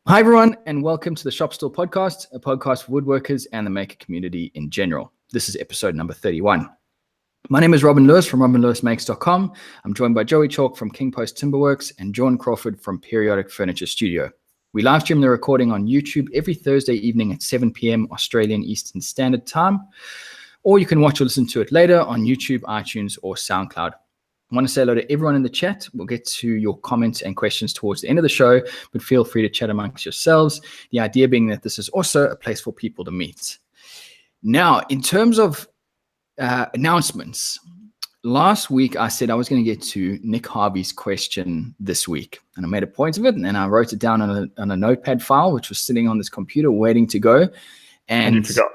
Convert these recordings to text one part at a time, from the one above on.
Hi, everyone, and welcome to the Stool podcast, a podcast for woodworkers and the maker community in general. This is episode number 31. My name is Robin Lewis from robinlewismakes.com. I'm joined by Joey Chalk from King Post Timberworks and John Crawford from Periodic Furniture Studio. We live stream the recording on YouTube every Thursday evening at 7 p.m. Australian Eastern Standard Time, or you can watch or listen to it later on YouTube, iTunes, or SoundCloud. I want to say hello to everyone in the chat. We'll get to your comments and questions towards the end of the show, but feel free to chat amongst yourselves. The idea being that this is also a place for people to meet. Now, in terms of announcements, last week I said I was going to get to Nick Harvey's question this week, and I made a point of it, and then I wrote it down on a notepad file, which was sitting on this computer waiting to go. And you forgot.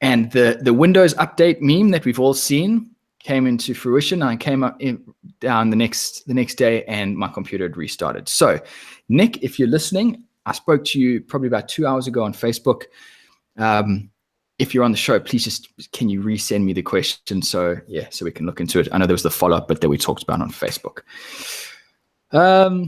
And the Windows update meme that we've all seen came into fruition. I came up down the next day and my computer had restarted. So Nick, if you're listening, I spoke to you probably about 2 hours ago on Facebook. If you're on the show, please can you resend me the question so we can look into it. I know there was the follow-up, but that we talked about on Facebook. Other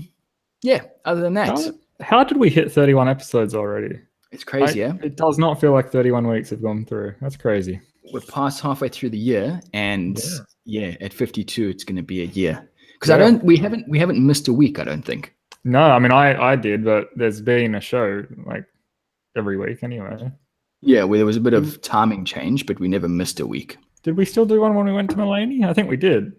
than that. How did we hit 31 episodes already? It's crazy, yeah? It does not feel like 31 weeks have gone through. That's crazy. We're past halfway through the year, and at 52, it's going to be a year. Because we haven't missed a week, I don't think. No, I mean I did, but there's been a show like every week anyway. Yeah, well, there was a bit of timing change, but we never missed a week. Did we still do one when we went to Mulaney? I think we did.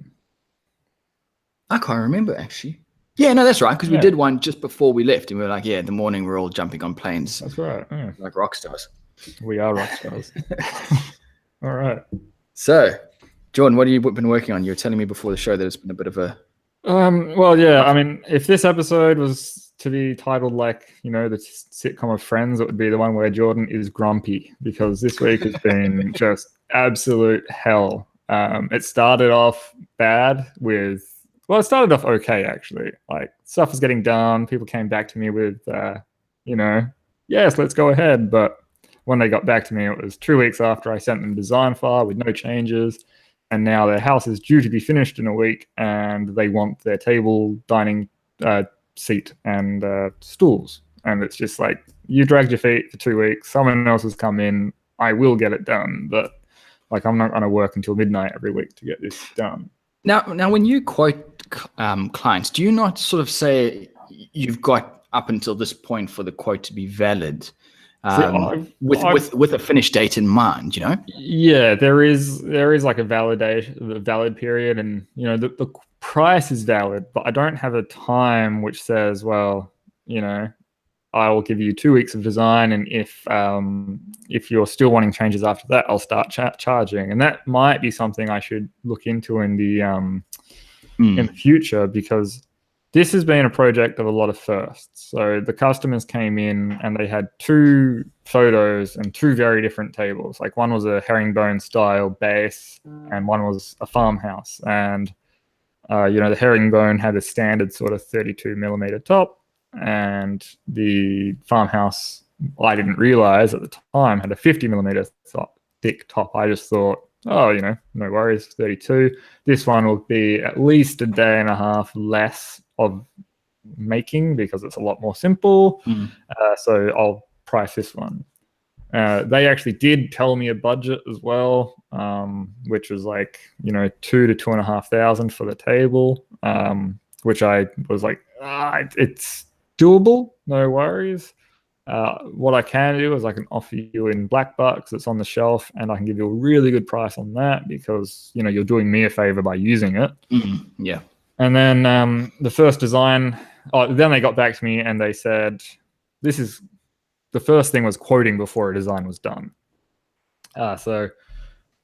I can't remember actually. Yeah, no, that's right, because we did one just before we left, and we were like, the morning we're all jumping on planes. That's right. Yeah. Like rock stars. We are rock stars. All right. So, Jordan, what have you been working on? You were telling me before the show that it's been a bit of a... Well, yeah, I mean, if this episode was to be titled like, the sitcom of Friends, it would be the one where Jordan is grumpy, because this week has been just absolute hell. It started off bad with... Well, it started off okay, actually. Like, stuff was getting done. People came back to me with, yes, let's go ahead. But when they got back to me, it was 2 weeks after I sent them a design file with no changes. And now their house is due to be finished in a week, and they want their table, dining seat, and stools. And it's just like, you dragged your feet for 2 weeks. Someone else has come in. I will get it done. But like, I'm not going to work until midnight every week to get this done. Now, when you quote clients, do you not sort of say you've got up until this point for the quote to be valid? With a finish date in mind, Yeah, there is like a valid period, and the price is valid, but I don't have a time which says, well, I will give you 2 weeks of design, and if you're still wanting changes after that, I'll start charging. And that might be something I should look into in the future, because this has been a project of a lot of firsts. So the customers came in and they had 2 photos and 2 very different tables. Like, one was a herringbone style base and one was a farmhouse. And, the herringbone had a standard sort of 32 millimeter top, and the farmhouse, I didn't realize at the time, had a 50 millimeter thick top. I just thought, no worries, 32. This one will be at least a day and a half less of making because it's a lot more simple. So I'll price this one. They actually did tell me a budget as well, which was like, $2,000 to $2,500 for the table, which I was like, it's doable, no worries. What I can do is I can offer you in black bucks that's on the shelf, and I can give you a really good price on that because, you're doing me a favor by using it. Yeah. And then the first design, then they got back to me and they said, the first thing was quoting before a design was done. So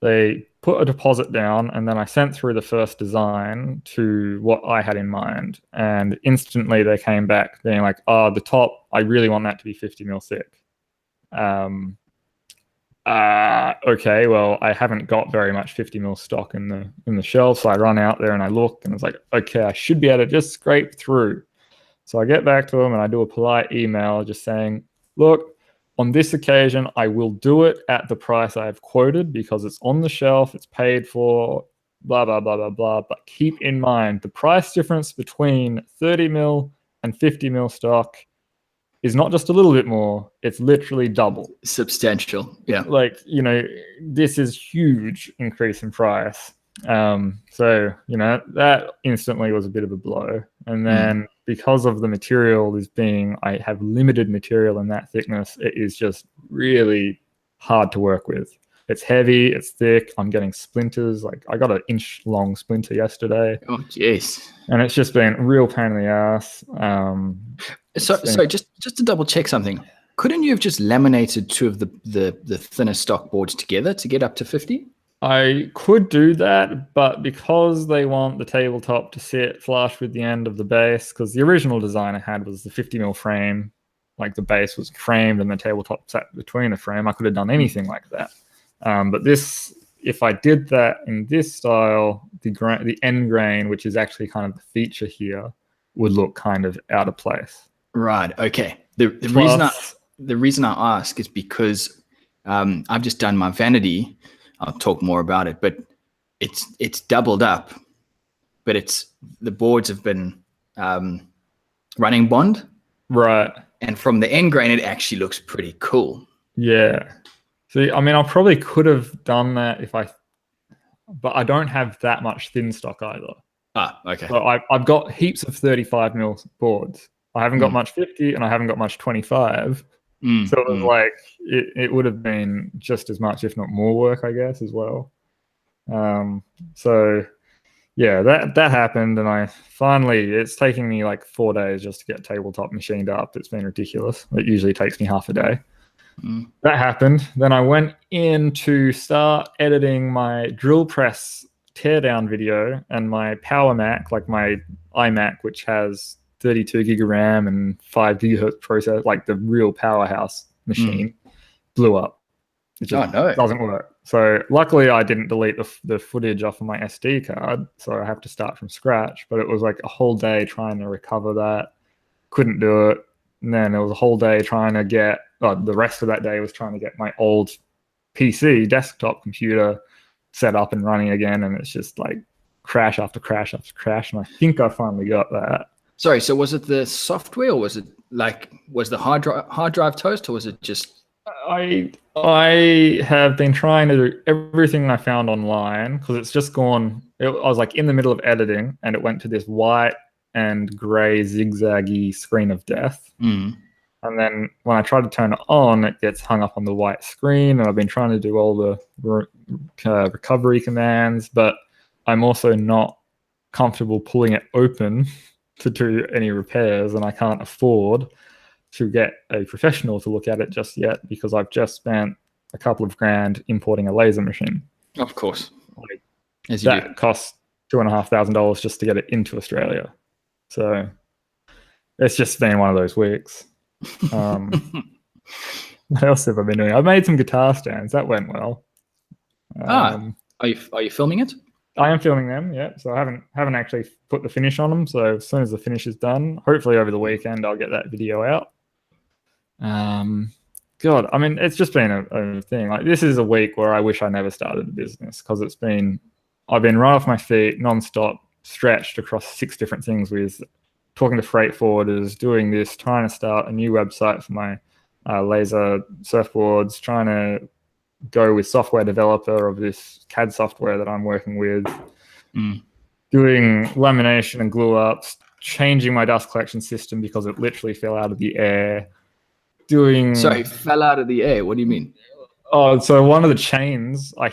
they put a deposit down, and then I sent through the first design to what I had in mind. And instantly they came back being like, the top, I really want that to be 50 mil thick. Okay, well, I haven't got very much 50 mil stock in the shelf. So I run out there and I look, and it's like, okay, I should be able to just scrape through. So I get back to them and I do a polite email just saying, look, on this occasion, I will do it at the price I have quoted because it's on the shelf, it's paid for, blah, blah, blah, blah, blah. But keep in mind the price difference between 30 mil and 50 mil stock is not just a little bit more, it's literally double. Substantial. Yeah. Like, this is huge increase in price. So, that instantly was a bit of a blow. And then because of the material I have limited material in that thickness, it is just really hard to work with. It's heavy, it's thick. I'm getting splinters. Like, I got an inch long splinter yesterday. Oh, jeez. And it's just been a real pain in the ass. So just to double check something, couldn't you have just laminated two of the thinner stock boards together to get up to 50? I could do that, but because they want the tabletop to sit flush with the end of the base, because the original design I had was the 50mm frame, like the base was framed and the tabletop sat between the frame, I could have done anything like that. But this, if I did that in this style, the end grain, which is actually kind of the feature here, would look kind of out of place. Right. Okay. The reason I ask is because I've just done my vanity. I'll talk more about it, but it's doubled up, but the boards have been running bond. Right. And from the end grain, it actually looks pretty cool. Yeah. See, I mean, I probably could have done that but I don't have that much thin stock either. Ah, okay. So I've got heaps of 35mm boards. I haven't got much 50 and I haven't got much 25. So it was like, it would have been just as much, if not more work, I guess, as well. So yeah, that happened. And it's taking me like 4 days just to get tabletop machined up. It's been ridiculous. It usually takes me half a day. That happened. Then I went in to start editing my drill press teardown video, and my Power Mac, like my iMac, which has 32 gig of RAM and 5 gigahertz processor, like the real powerhouse machine, blew up. It just doesn't work. So luckily I didn't delete the footage off of my SD card, so I have to start from scratch. But it was like a whole day trying to recover that. Couldn't do it. And then it was a whole day trying to get, the rest of that day was trying to get my old PC desktop computer set up and running again. And it's just like crash after crash after crash. And I think I finally got that. Sorry, so was it the software, or was the hard drive toast, or was it just? I have been trying to do everything I found online, because it's just gone. I was like in the middle of editing, and it went to this white and gray zigzaggy screen of death. And then when I try to turn it on, it gets hung up on the white screen. And I've been trying to do all the recovery commands, but I'm also not comfortable pulling it open to do any repairs, and I can't afford to get a professional to look at it just yet, because I've just spent a couple of grand importing a laser machine. Of course. That costs $2,500 just to get it into Australia. So it's just been one of those weeks. What else have I been doing? I've made some guitar stands. That went well. Are you filming it? I am filming them, yeah. So I haven't actually put the finish on them. So as soon as the finish is done, hopefully over the weekend, I'll get that video out. God, I mean, it's just been a thing. Like, this is a week where I wish I never started a business, because I've been right off my feet, nonstop, stretched across 6 different things, with talking to freight forwarders, doing this, trying to start a new website for my laser surfboards, trying to go with software developer of this CAD software that I'm working with, doing lamination and glue ups, changing my dust collection system because it literally fell out of the air. Sorry, fell out of the air? What do you mean? Oh, so one of the chains I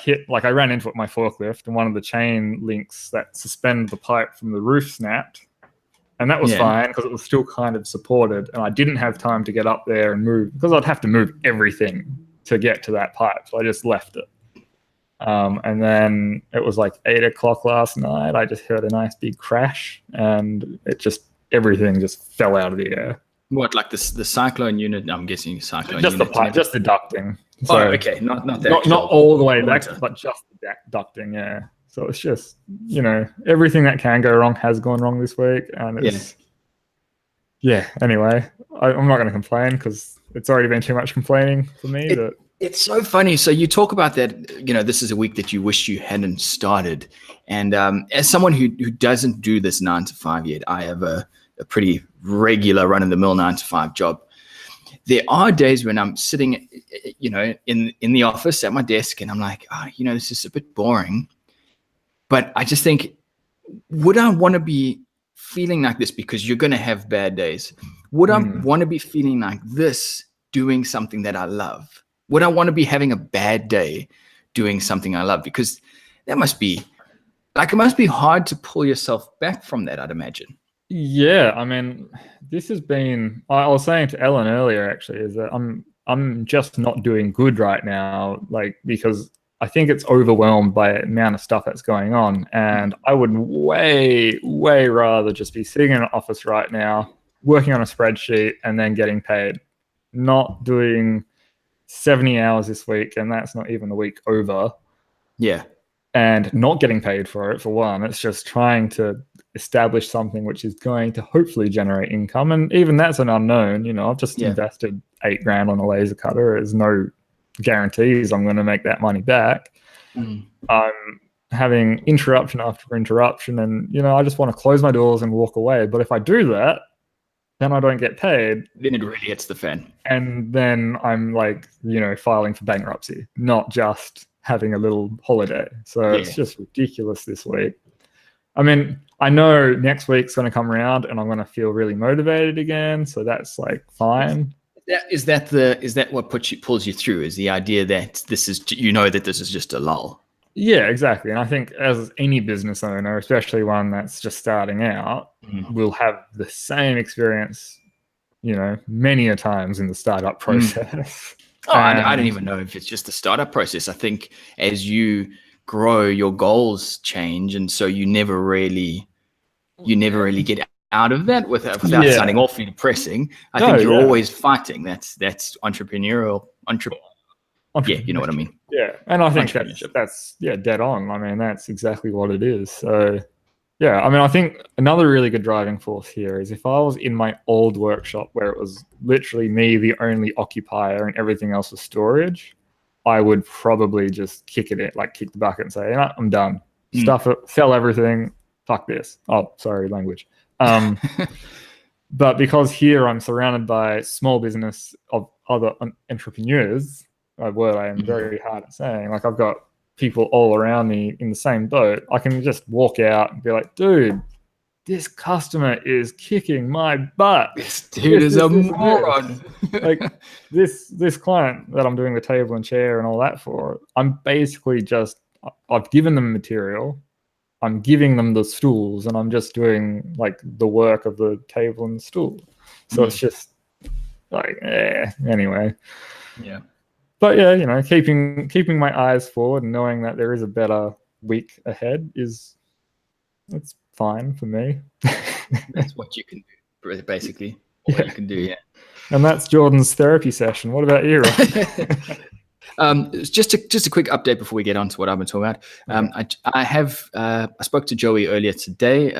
ran into it with my forklift, and one of the chain links that suspend the pipe from the roof snapped. And that was fine, because it was still kind of supported, and I didn't have time to get up there and move, because I'd have to move everything to get to that pipe. So I just left it. And then it was like 8 o'clock last night. I just heard a nice big crash, and everything just fell out of the air. What, like the cyclone unit? I'm guessing cyclone just unit. The pipe, just the ducting. So, okay, not all the way back, but just the ducting, yeah. So it's just, everything that can go wrong has gone wrong this week. And it's, anyway, I'm not going to complain, because it's already been too much complaining for me. It's so funny. So you talk about that, this is a week that you wish you hadn't started. And as someone who doesn't do this 9 to 5 yet, I have a pretty regular run-of-the-mill 9 to 5 job. there are days when I'm sitting, in the office at my desk, and I'm like, this is a bit boring. But I just think, would I want to be feeling like this? Because you're going to have bad days. Would I want to be feeling like this doing something that I love? Would I want to be having a bad day doing something I love? Because that must be it must be hard to pull yourself back from that, I'd imagine. Yeah, I mean, this has been, I was saying to Ellen earlier, actually, is that I'm just not doing good right now, like, because I think it's overwhelmed by the amount of stuff that's going on. And I would way, way rather just be sitting in an office right now, working on a spreadsheet and then getting paid, not doing 70 hours this week. And that's not even the week over. Yeah. And not getting paid for it, for one. It's just trying to establish something which is going to hopefully generate income. And even that's an unknown. I've just invested $8,000 on a laser cutter. There's no guarantees I'm going to make that money back. I'm having interruption after interruption, and I just want to close my doors and walk away. But if I do that, then I don't get paid. Then it really hits the fan. And then I'm like, filing for bankruptcy, not just having a little holiday. So it's just ridiculous this week. I mean, I know next week's going to come around and I'm going to feel really motivated again. So that's like fine. Is that what pulls you through? Is the idea that this is, that this is just a lull? Yeah, exactly. And I think as any business owner, especially one that's just starting out, will have the same experience, many a times in the startup process. I don't even know if it's just the startup process. I think as you grow, your goals change, and so you never really get out of that without sounding awfully depressing. I think you're always fighting. That's entrepreneurial. Yeah, you know what I mean. Yeah, and I think that's dead on. I mean, that's exactly what it is. So, yeah, I mean, I think another really good driving force here is if I was in my old workshop where it was literally me, the only occupier, and everything else was storage, I would probably just kick the bucket and say, I'm done. Stuff it, sell everything. Fuck this. Oh, sorry, language. But because here I'm surrounded by small business of other entrepreneurs, a word I am very hard at saying, like I've got people all around me in the same boat, I can just walk out and be like, dude, this customer is kicking my butt. This dude is a moron. Like this client that I'm doing the table and chair and all that for, I'm basically just, I've given them material, I'm giving them the stools, and I'm just doing like the work of the table and the stool. So it's just like, anyway. Yeah. But yeah, keeping my eyes forward and knowing that there is a better week ahead it's fine for me. That's what you can do, basically. What you can do, yeah. And that's Jordan's therapy session. What about you, Rob? Just a quick update before we get on to what I've been talking about. I spoke to Joey earlier today.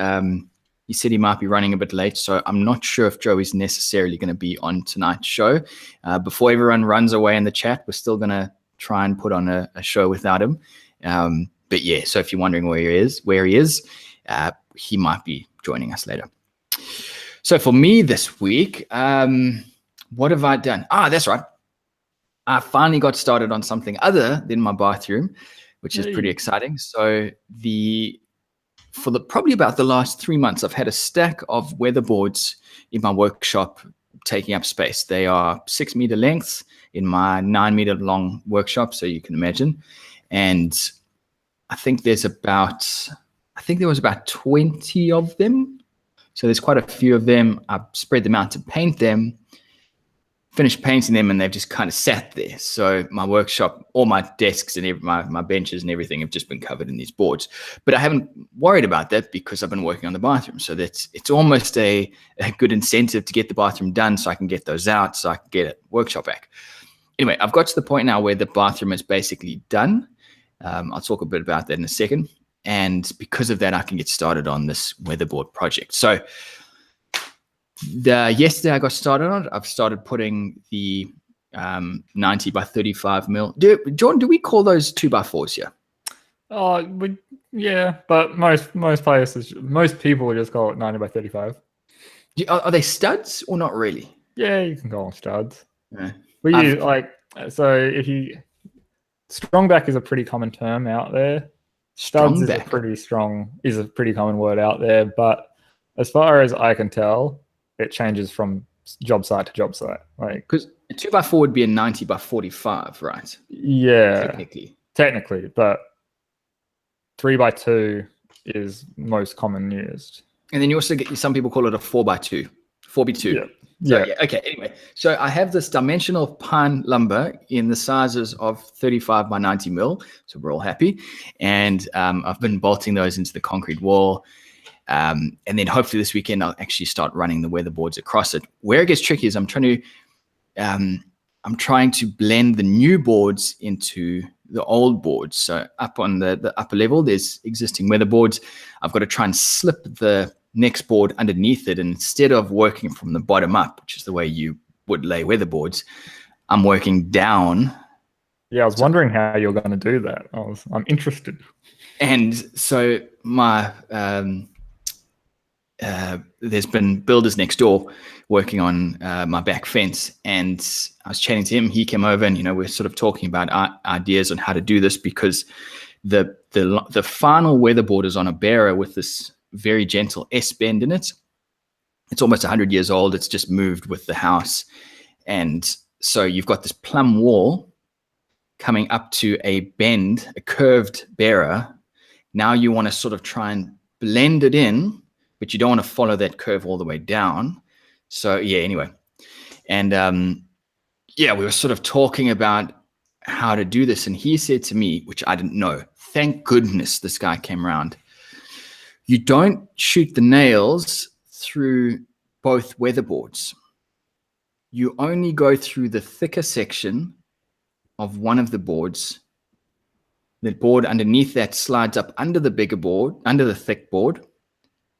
He said he might be running a bit late, so I'm not sure if Joey's necessarily going to be on tonight's show. Before everyone runs away in the chat, we're still going to try and put on a show without him. But yeah, so if you're wondering where he is, he might be joining us later. So for me this week, what have I done? That's right. I finally got started on something other than my bathroom, which is pretty exciting. So probably about the last 3 months, I've had a stack of weatherboards in my workshop taking up space. They are 6 meter lengths in my 9 meter long workshop, so you can imagine. And I think there was about 20 of them. So there's quite a few of them. I spread them out to paint them, finished painting them, and they've just kind of sat there. So my workshop, all my desks and my benches and everything have just been covered in these boards. But I haven't worried about that because I've been working on the bathroom. So it's almost a good incentive to get the bathroom done so I can get those out, so I can get a workshop back. Anyway, I've got to the point now where the bathroom is basically done. I'll talk a bit about that in a second. And because of that, I can get started on this weatherboard project. So yesterday I got started on it. I've started putting the 90 by 35 mil. Jordan, do we call those 2x4s here? Yeah, but most places, most people would just call it 90 by 35. Are they studs or not really? Yeah, you can go on studs. Yeah. But you so if you strong back is a pretty common term out there. Studs is a pretty common word out there, but as far as I can tell, it changes from job site to job site. Like, because a 2x4 would be a 90 by 45, right? Yeah, technically, but 3x2 is most common used. And then you also get, some people call it a 4x2, 4x2. Yeah. So, yeah. Okay. Anyway, so I have this dimensional pine lumber in the sizes of 35 by 90 mil. So we're all happy. And I've been bolting those into the concrete wall. And then hopefully this weekend, I'll actually start running the weatherboards across it. Where it gets tricky is I'm trying to blend the new boards into the old boards. So up on the upper level, there's existing weatherboards. I've got to try and slip the next board underneath it. And instead of working from the bottom up, which is the way you would lay weatherboards, I'm working down. Yeah, I was wondering how you're going to do that. I'm interested. And so my there's been builders next door working on my back fence, and I was chatting to him. He came over, and we're sort of talking about ideas on how to do this, because the final weatherboard is on a bearer with this very gentle S bend in it. It's almost 100 years old. It's just moved with the house, and so you've got this plumb wall coming up to a bend, a curved bearer. Now you want to sort of try and blend it in, but you don't want to follow that curve all the way down. So yeah, anyway. And we were sort of talking about how to do this. And he said to me, which I didn't know, thank goodness this guy came around. You don't shoot the nails through both weatherboards. You only go through the thicker section of one of the boards. The board underneath that slides up under the bigger board, under the thick board,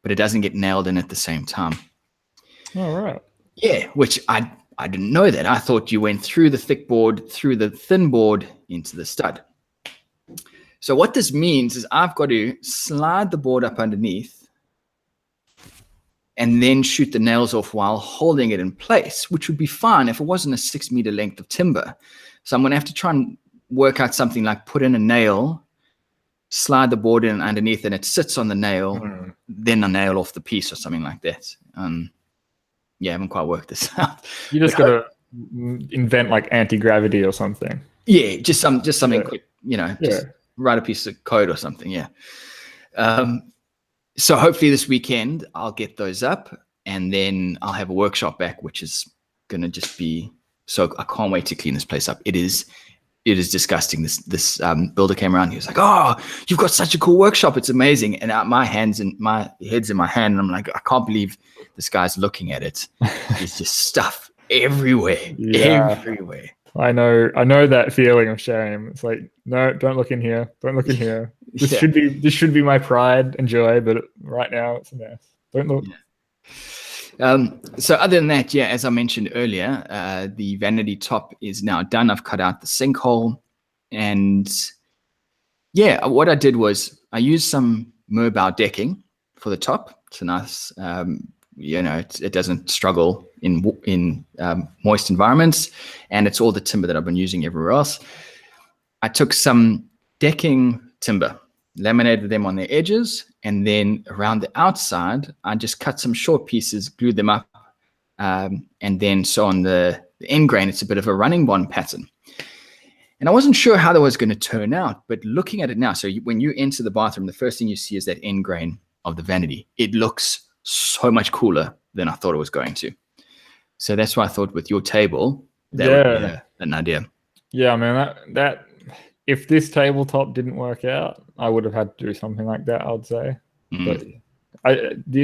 but it doesn't get nailed in at the same time. All right. Yeah, which I didn't know that. I thought you went through the thick board, through the thin board, into the stud. So what this means is I've got to slide the board up underneath and then shoot the nails off while holding it in place, which would be fine if it wasn't a 6 meter length of timber. So I'm going to have to try and work out something like put in a nail, slide the board in underneath, and it sits on the nail, then a nail off the piece or something like that. I haven't quite worked this out. You just got to invent like anti-gravity or something. Yeah, just something quick, just write a piece of code or something. Yeah. So hopefully this weekend I'll get those up, and then I'll have a workshop back, which is going to just be, so I can't wait to clean this place up. It is disgusting. This builder came around. He was like, "Oh, you've got such a cool workshop. It's amazing." And my head's in my hand, and I'm like, I can't believe this guy's looking at it. There's just stuff everywhere, everywhere. I know that feeling of shame. It's like, no, don't look in here. Don't look in here. This should be my pride and joy, but right now it's a mess. Don't look. Yeah. So other than that, as I mentioned earlier, the vanity top is now done. I've cut out the sinkhole, and what I did was I used some Merbau decking for the top. It's a nice, it doesn't struggle in moist environments, and it's all the timber that I've been using everywhere else. I took some decking timber, laminated them on their edges, and then around the outside, I just cut some short pieces, glued them up, and then so on the end grain, it's a bit of a running bond pattern. And I wasn't sure how that was going to turn out, but looking at it now, so when you enter the bathroom, the first thing you see is that end grain of the vanity. It looks so much cooler than I thought it was going to. So that's why I thought with your table, that would be an idea. Yeah, I mean, that if this tabletop didn't work out, I would have had to do something like that, I would say. But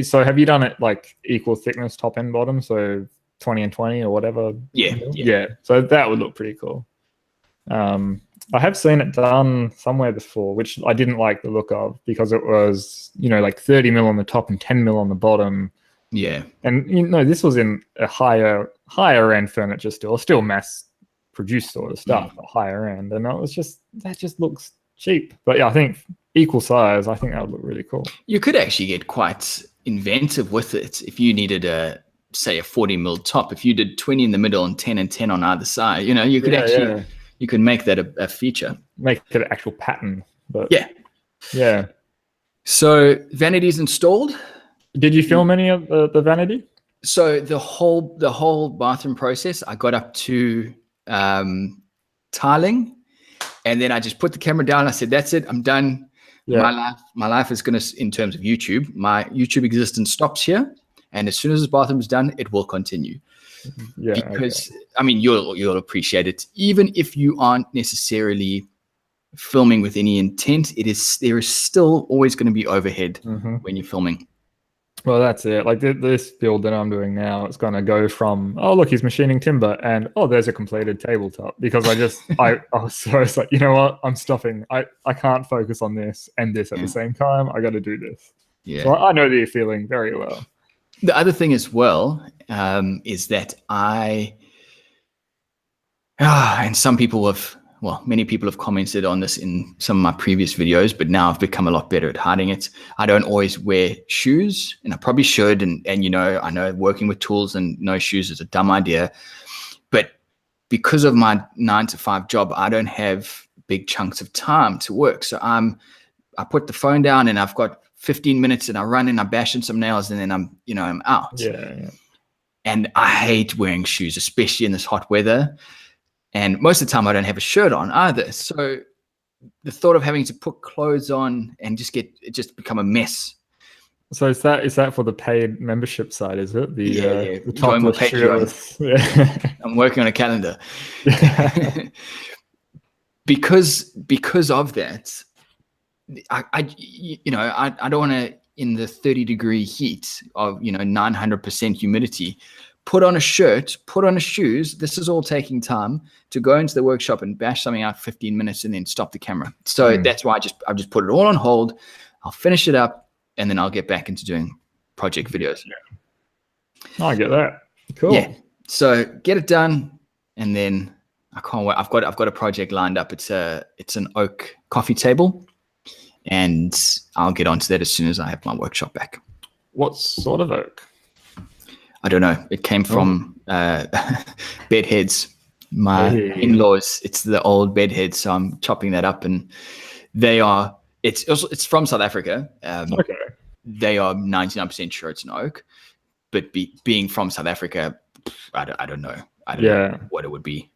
so have you done it like equal thickness top and bottom, so 20 and 20 or whatever? Yeah. So that would look pretty cool. I have seen it done somewhere before, which I didn't like the look of, because it was, like 30 mil on the top and 10 mil on the bottom. Yeah. And this was in a higher end furniture still mass produced sort of stuff, higher end, and that just looks cheap. But I think equal size, I think that would look really cool. You could actually get quite inventive with it if you needed a say a 40 mil top, if you did 20 in the middle and 10 and 10 on either side, you know, you could you could make that a feature. Make it an actual pattern. But yeah. So vanity's installed. Did you film any of the vanity? So the whole bathroom process, I got up to tiling, and then I just put the camera down. I said, "That's it. I'm done. My life is gonna, in terms of YouTube, my YouTube existence stops here. And as soon as this bathroom is done, it will continue." Yeah, because I mean, you'll appreciate it, even if you aren't necessarily filming with any intent. There is still always going to be overhead when you're filming. Well, that's it. Like this build that I'm doing now, it's going to go from, oh, look, he's machining timber, and oh, there's a completed tabletop, because I was so like, you know what, I'm stopping. I can't focus on this and this at the same time. I got to do this. Yeah. So I know that you're feeling very well. The other thing as well is that and some people have, well, many people have commented on this in some of my previous videos, but now I've become a lot better at hiding it. I don't always wear shoes, and I probably should. And you know, I know working with tools and no shoes is a dumb idea, but because of my 9-to-5 job, I don't have big chunks of time to work. So I put the phone down and I've got 15 minutes and I run and I bash in some nails and then I'm out. Yeah. And I hate wearing shoes, especially in this hot weather. And most of the time I don't have a shirt on either. So the thought of having to put clothes on and just become a mess. So is that for the paid membership side, is it? The topless shirtless. Yeah. I'm working on a calendar. because of that, I don't want to, in the 30-degree heat of 900% humidity, put on a shirt, put on a shoes. This is all taking time to go into the workshop and bash something out 15 minutes and then stop the camera. So that's why I've just put it all on hold. I'll finish it up and then I'll get back into doing project videos. Yeah. I get that. Cool. Yeah. So get it done, and then I can't wait. I've got a project lined up. It's an oak coffee table, and I'll get onto that as soon as I have my workshop back. What sort of oak? I don't know. It came from bedheads. My in-laws, it's the old bedheads. So I'm chopping that up, and it's from South Africa. Okay. They are 99% sure it's an oak, but being from South Africa, I don't know. I don't know what it would be.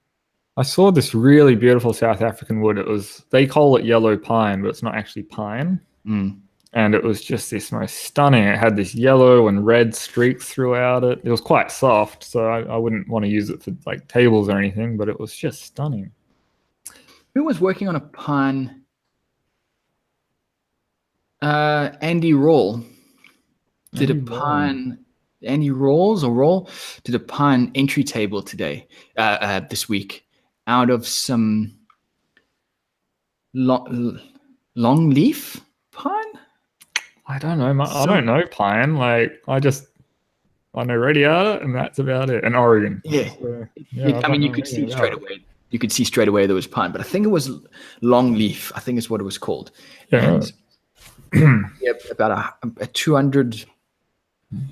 I saw this really beautiful South African wood. They call it yellow pine, but it's not actually pine. And it was just this most stunning. It had this yellow and red streaks throughout it. It was quite soft, so I wouldn't want to use it for like tables or anything, but it was just stunning. Who was working on a pine? Andy Rawls did a pine. Andy Rawls did a pine entry table today, this week, out of some long leaf pine. I don't know. I don't know pine. Like I know radiata, and that's about it. And Oregon. Yeah. So, I mean, you could see straight away. You could see straight away there was pine, but I think it was long leaf. I think is what it was called. Yeah. And about a 200,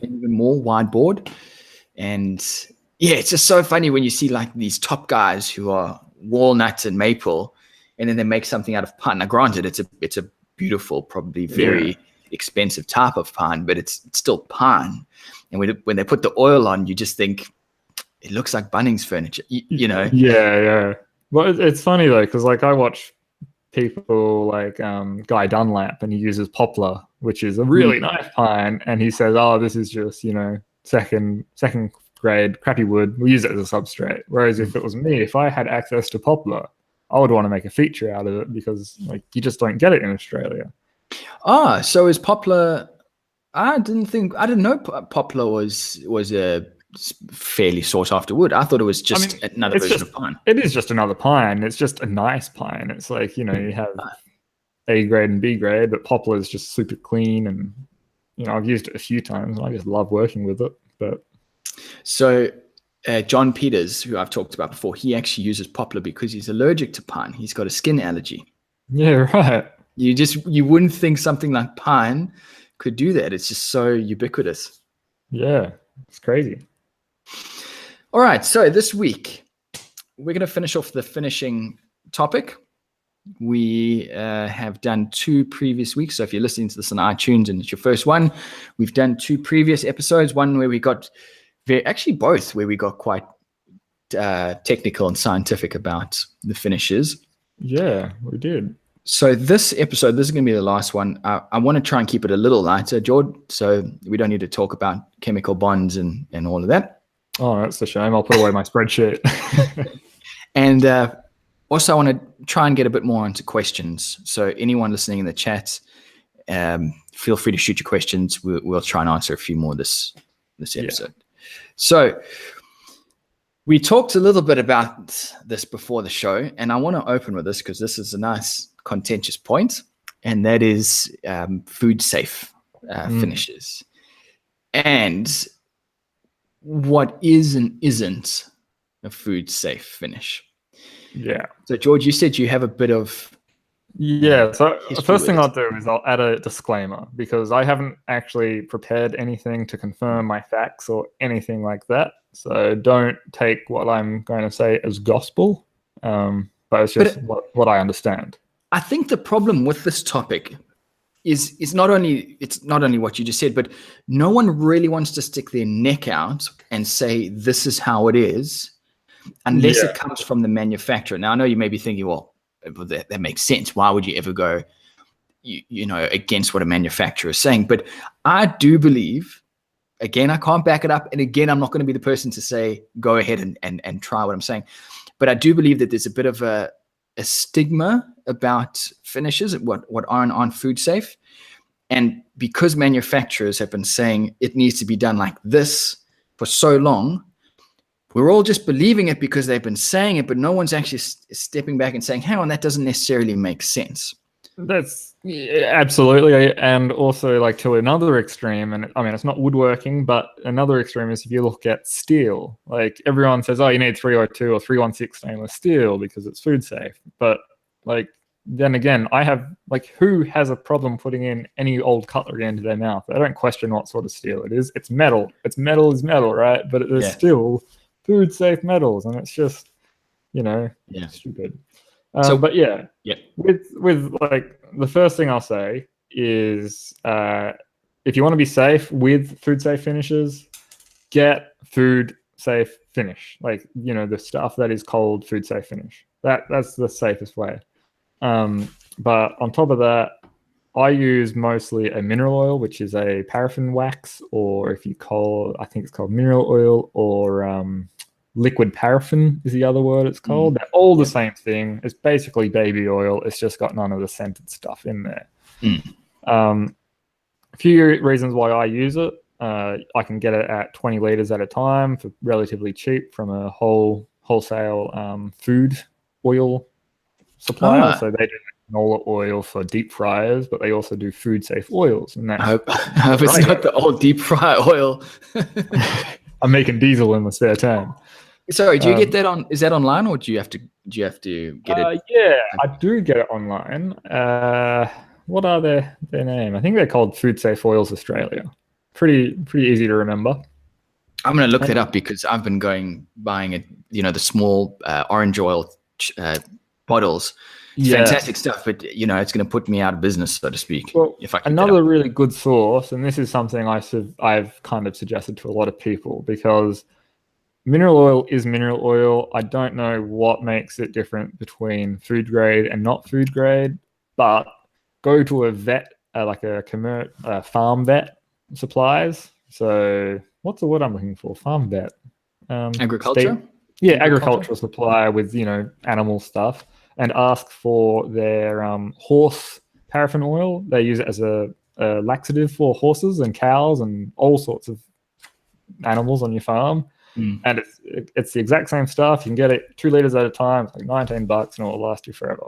even more wide board, and it's just so funny when you see like these top guys who are walnut and maple, and then they make something out of pine. Now, granted, it's a beautiful, probably very expensive type of pine, but it's still pine. And when they put the oil on, you just think it looks like Bunnings furniture, you know? Yeah. Well, it's funny though, because like I watch people like Guy Dunlap, and he uses poplar, which is a really nice pine, and he says, oh, this is just second grade crappy wood, we use it as a substrate. Whereas if it was me, if I had access to poplar, I would want to make a feature out of it, because like you just don't get it in Australia. So is poplar? I didn't know poplar was a fairly sought after wood. I thought it was just another version of pine. It is just another pine. It's just a nice pine. It's like, you have A grade and B grade, but poplar is just super clean, and I've used it a few times and I just love working with it. But so John Peters, who I've talked about before, he actually uses poplar because he's allergic to pine. He's got a skin allergy. Yeah, right. You wouldn't think something like pine could do that. It's just so ubiquitous. Yeah, it's crazy. All right, so this week we're going to finish off the finishing topic. We have done 2 previous weeks. So if you're listening to this on iTunes and it's your first one, we've done 2 previous episodes. One where we got both where we got quite technical and scientific about the finishes. Yeah, we did. So this episode, this is going to be the last one. I want to try and keep it a little lighter, George, so we don't need to talk about chemical bonds and all of that. Oh, that's a shame. I'll put away my spreadsheet. And also, I want to try and get a bit more into questions. So anyone listening in the chat, feel free to shoot your questions. We'll try and answer a few more this episode. Yeah. So we talked a little bit about this before the show, and I want to open with this because this is a nice contentious point, and that is food safe finishes. And what is and isn't a food safe finish. Yeah. So George, you said you have a bit of so the first thing I'll do is I'll add a disclaimer, because I haven't actually prepared anything to confirm my facts or anything like that. So don't take what I'm going to say as gospel, but it's just what I understand. I think the problem with this topic is not only what you just said, but no one really wants to stick their neck out and say this is how it is, unless it comes from the manufacturer. Now I know you may be thinking, well, that makes sense. Why would you ever go, against what a manufacturer is saying? But I do believe, again, I can't back it up, and again, I'm not going to be the person to say go ahead and try what I'm saying. But I do believe that there's a bit of a stigma about finishes, what aren't food safe. And because manufacturers have been saying it needs to be done like this for so long, we're all just believing it because they've been saying it, but no one's actually stepping back and saying, hang on, that doesn't necessarily make sense. That's absolutely. And also, like, to another extreme, and I mean, it's not woodworking, but another extreme is if you look at steel. Like, everyone says, oh, you need 302 or 316 stainless steel because it's food safe. But like, then again, I have, like, who has a problem putting in any old cutlery into their mouth? I don't question what sort of steel it is. It's metal. It's metal is metal, right? But it's still food safe metals, and it's just, stupid. But with like, the first thing I'll say is, if you want to be safe with food safe finishes, get food safe finish. Like, the stuff that is called food safe finish. That's the safest way. But on top of that, I use mostly a mineral oil, which is a paraffin wax, or I think it's called mineral oil, or liquid paraffin is the other word it's called. They're all the same thing. It's basically baby oil. It's just got none of the scented stuff in there. A few reasons why I use it. I can get it at 20 liters at a time for relatively cheap from a wholesale food oil supplier. So they do canola oil for deep fryers, but they also do food safe oils. And I hope it's not the old deep fry oil. I'm making diesel in my spare time. Sorry, do you get that is that online, or do you have to get it? Yeah, I do get it online. What are their name? I think they're called Food Safe Oils Australia. Pretty easy to remember. I'm going to look that up because I've been buying it, the small orange oil bottles. Fantastic stuff, but it's going to put me out of business, so to speak. Well, if I another really good source, and this is something I've kind of suggested to a lot of people, because mineral oil is mineral oil. I don't know what makes it different between food grade and not food grade, but go to a vet, like a farm vet supplies. So what's the word I'm looking for? Farm vet. Agriculture? Agricultural supply with, animal stuff, and ask for their horse paraffin oil. They use it as a laxative for horses and cows and all sorts of animals on your farm. And it's the exact same stuff. You can get it 2 liters at a time. It's like $19, and it will last you forever.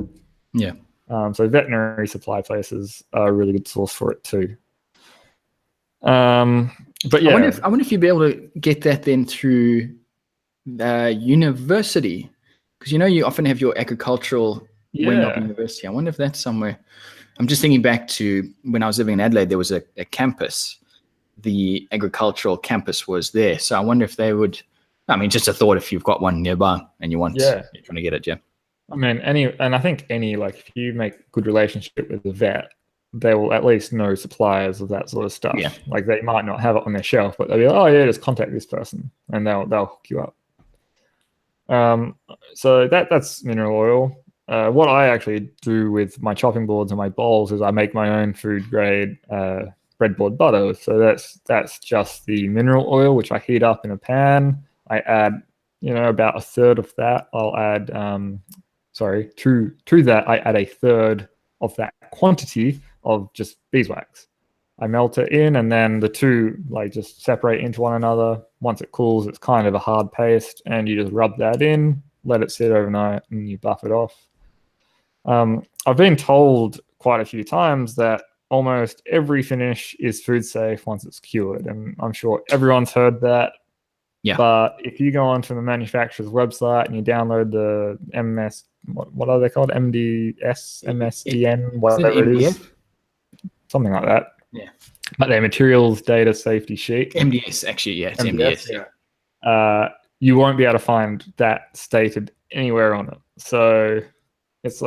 Yeah. So veterinary supply places are a really good source for it too. But yeah, I wonder if you'd be able to get that then through university, because you often have your agricultural wing of university. I wonder if that's somewhere. I'm just thinking back to when I was living in Adelaide. There was a campus. The agricultural campus was there, so I wonder if they would I mean, just a thought if you've got one nearby and you're trying to get it, yeah. I mean, I think like if you make good relationship with the vet, they will at least know suppliers of that sort of stuff. Yeah. Like they might not have it on their shelf, but they'll be like, oh yeah, just contact this person, and they'll hook you up. So that's mineral oil. What I actually do with my chopping boards and my bowls is I make my own food grade breadboard butter. So that's just the mineral oil, which I heat up in a pan. I add, about a third of that. I'll add, to that, I add a third of that quantity of just beeswax. I melt it in, and then the two just separate into one another. Once it cools, it's kind of a hard paste, and you just rub that in, let it sit overnight, and you buff it off. I've been told quite a few times that almost every finish is food safe once it's cured, and I'm sure everyone's heard that. Yeah. But if you go onto the manufacturer's website and you download the MS, what are they called? MDS, MSDN, whatever it is. Something like that. Yeah. But their materials data safety sheet. MDS, actually, yeah. It's MDS. Yeah. You won't be able to find that stated anywhere on it. So it's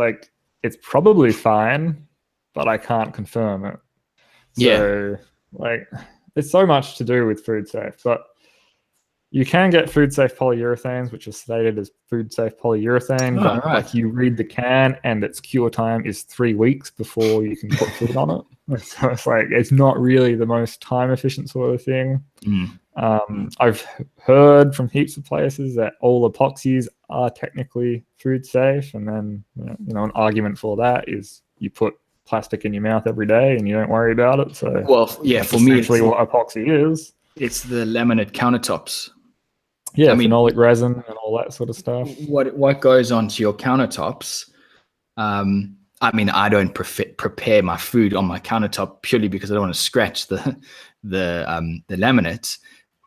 it's probably fine, but I can't confirm it. So, it's so much to do with food safe. But you can get food safe polyurethanes, which is stated as food safe polyurethane. But right. You read the can, and its cure time is 3 weeks before you can put food on it. So it's not really the most time efficient sort of thing. I've heard from heaps of places that all epoxies are technically food safe, and then an argument for that is you put plastic in your mouth every day and you don't worry about it. So for me, essentially what epoxy is. It's the laminate countertops. Yeah, phenolic resin and all that sort of stuff. What goes onto your countertops? I don't prepare my food on my countertop purely because I don't want to scratch the laminates.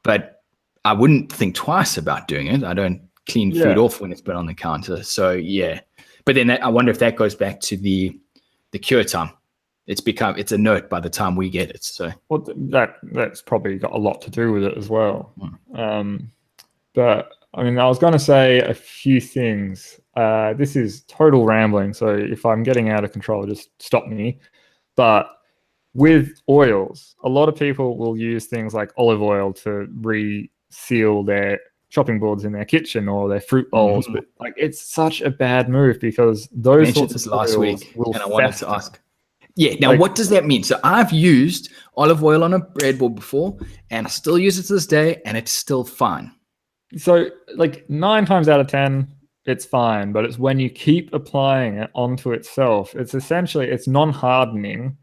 But I wouldn't think twice about doing it. I don't clean food off when it's been on the counter. So yeah, but then I wonder if that goes back to the cure time. It's a note by the time we get it. So that's probably got a lot to do with it as well. But I was going to say a few things. This is total rambling, so if I'm getting out of control, just stop me. But with oils, a lot of people will use things like olive oil to reseal their chopping boards in their kitchen or their fruit bowls. But it's such a bad move because those sorts of last oils week, will and I wanted to ask. Yeah, now what does that mean? So I've used olive oil on a breadboard before, and I still use it to this day, and it's still fine. So 9 times out of 10, it's fine, but it's when you keep applying it onto itself, it's non-hardening.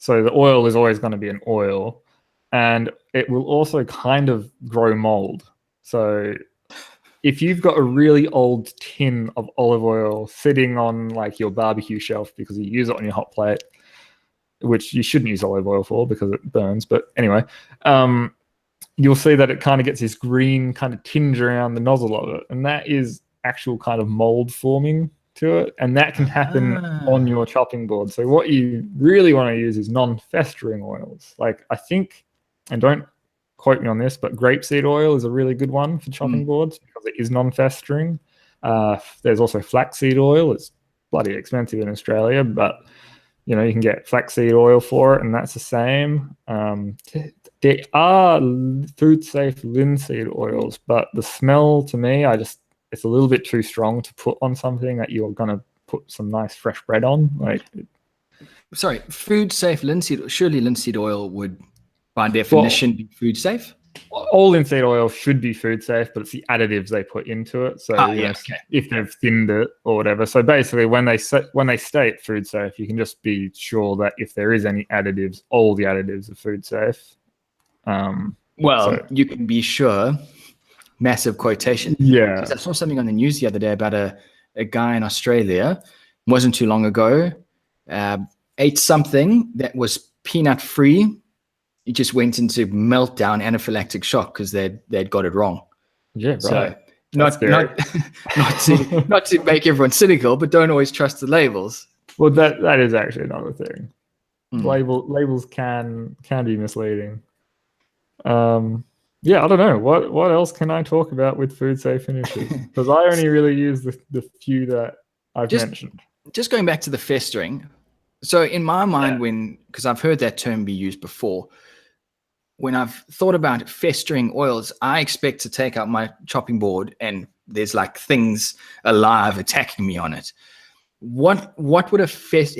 So the oil is always going to be an oil, and it will also kind of grow mold. So if you've got a really old tin of olive oil sitting on your barbecue shelf because you use it on your hot plate, which you shouldn't use olive oil for because it burns, but anyway, you'll see that it kind of gets this green kind of tinge around the nozzle of it, and that is actual kind of mold forming to it, and that can happen on your chopping board. So what you really want to use is non-festering oils. I think, and don't quote me on this, but grapeseed oil is a really good one for chopping boards because it is non-festering. There's also flaxseed oil. It's bloody expensive in Australia, but you can get flaxseed oil for it, and that's the same. There are food safe linseed oils, but the smell to me, it's a little bit too strong to put on something that you're going to put some nice fresh bread on. Sorry, food safe linseed. Surely linseed oil would, by definition, be food safe. All linseed oil should be food safe, but it's the additives they put into it. So if they've thinned it or whatever. So basically, when they state food safe, you can just be sure that if there is any additives, all the additives are food safe. You can be sure. Massive quotation. Yeah. I saw something on the news the other day about a guy in Australia. It wasn't too long ago. Ate something that was peanut free. He just went into meltdown, anaphylactic shock because they'd got it wrong. Yeah, right. So not to make everyone cynical, but don't always trust the labels. Well, that is actually another thing. Labels can be misleading. Yeah, I don't know. What else can I talk about with food safe finishes? Because I only really use the few that I've Just mentioned. just going back to the festering. So in my Yeah. mind, because I've heard that term be used before, when I've thought about festering oils, I expect to take out my chopping board and there's like things alive attacking me on it. What would a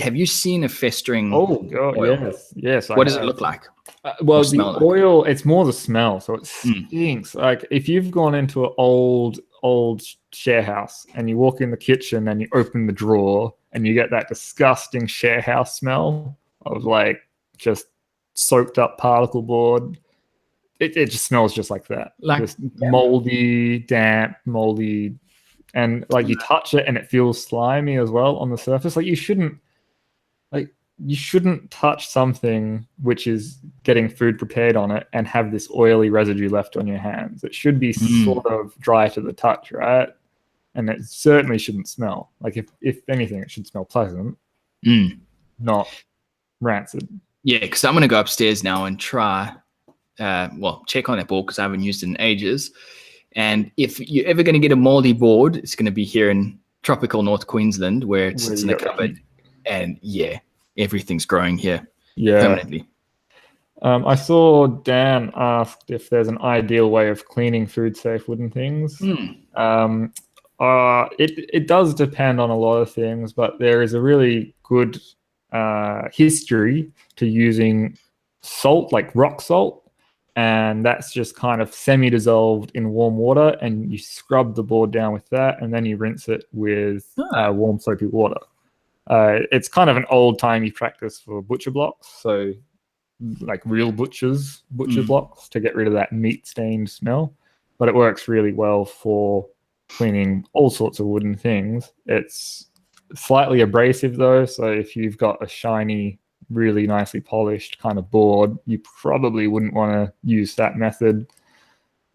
have you seen a festering Oh God, oil? yes, I What does it have. look like or Well, the smell like? oil, it's more the smell, so it Mm. stinks. Like if you've gone into an old share house and you walk in the kitchen and you open the drawer and you get that disgusting share house smell of like just soaked up particle board, it just smells just like that. Like, Just yeah. moldy, damp, moldy, and like you touch it and it feels slimy as well on the surface. Like you shouldn't touch something which is getting food prepared on it and have this oily residue left on your hands. It should be Mm. sort of dry to the touch, right? And it certainly shouldn't smell. Like if anything, it should smell pleasant, Mm. not rancid. Yeah, because I'm going to go upstairs now and try, check on that board because I haven't used it in ages. And if you're ever going to get a moldy board, it's going to be here in tropical North Queensland where it Where sits you in a got the cupboard. heat. And yeah, everything's growing here Yeah. permanently. I saw Dan asked if there's an ideal way of cleaning food safe wooden things. Mm. Um, it does depend on a lot of things, but there is a really good history to using salt, like rock salt, and that's just kind of semi-dissolved in warm water, and you scrub the board down with that, and then you rinse it with Ah. warm soapy water. It's kind of an old-timey practice for butcher blocks, so like real butcher blocks to get rid of that meat stained smell, but it works really well for cleaning all sorts of wooden things. It's slightly abrasive though, so if you've got a shiny, really nicely polished kind of board, you probably wouldn't want to use that method.